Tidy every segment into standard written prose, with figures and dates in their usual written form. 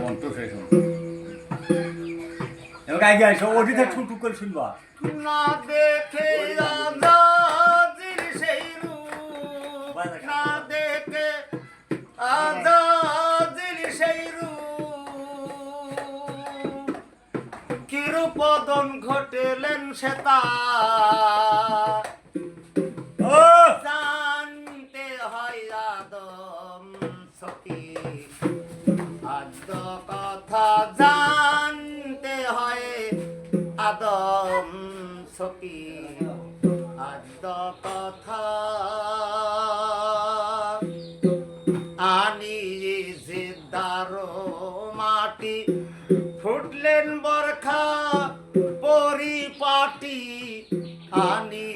অন্ত শেষ এবার আগে আসো ওটিতে ঠুকঠুক করে শুনবা না দেখে আজাজির সেই রূপ না দেখে আজাজির সেই রূপ কিরূপদন ঘটেলেন সে তা জানতে হয় আদম সখী আদ্য কথা জানতে হয় আদম সখী আদ্য কথা আনি জিদ্দার মাটি ফুটলেন বরখা পরিপাটি আনি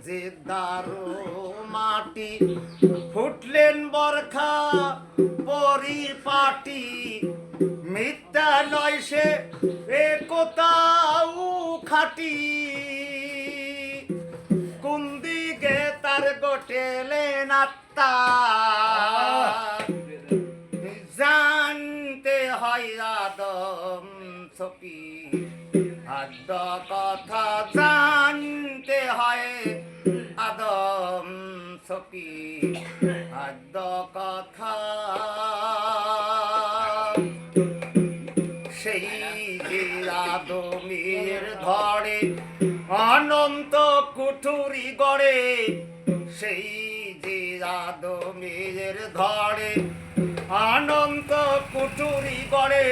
জিদ্দার মাটি ফুটলেন বরখা পরিপাটি মিথ্যা নয় সে একতাও খাটি কোন দিকে তার গোটেলেন আত্মা জানতে হয় আদম সখী আদ্য কথা জানতে হয় আদম সখী আদ্য কথা সেই যে আদমের ধরে অনন্ত কুঠুরি গড়ে সেই যে আদমের ধরে অনন্ত কুঠুরি গড়ে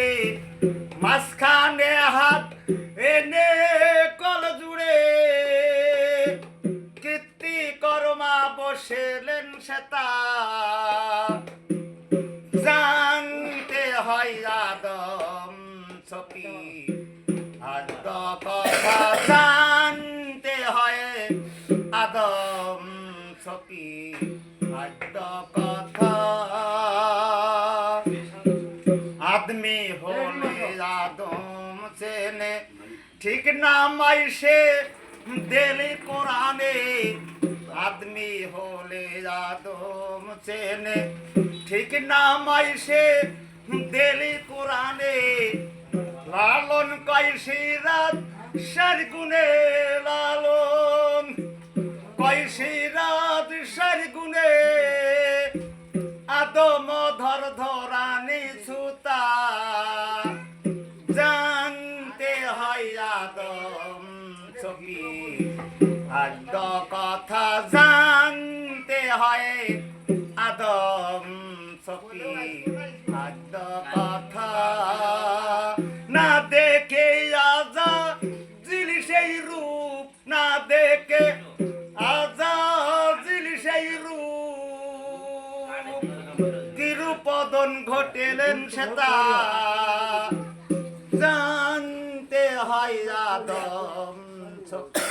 মাঝখানে হাত এনে কল জুড়ে কীর্তি কর্মা বসেলেন সেতা জানতে হয় আদম সখী আদ্য কথা জানতে হয় আদম সখী আদ্য কথা আদমি হলে আদম চেনে ঠিক নাম আইসে দেলি কোরআনে আদমি হলে আদম চেনে ঠিক নাম আইসে দেলি কোরআনে লালন কয়সি রাত সারগুনে লালন কয়সি রাত সারগুনে আদম ধর ধরানি ছুতা জানতে হয় আদম সখী আদ্য কথা জানতে হয় আদম সখী আদ্য কথা না দেখে আজা জিলি সেই রূপ না দেখে আজা জিলি সেই রূপ কিরূপদন ঘটেলেন সেটা জানতে হয় আদম সখী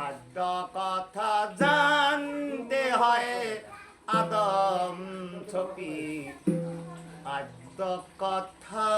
আদ্য কথা জানতে হয় আদম সখী আদ্য কথা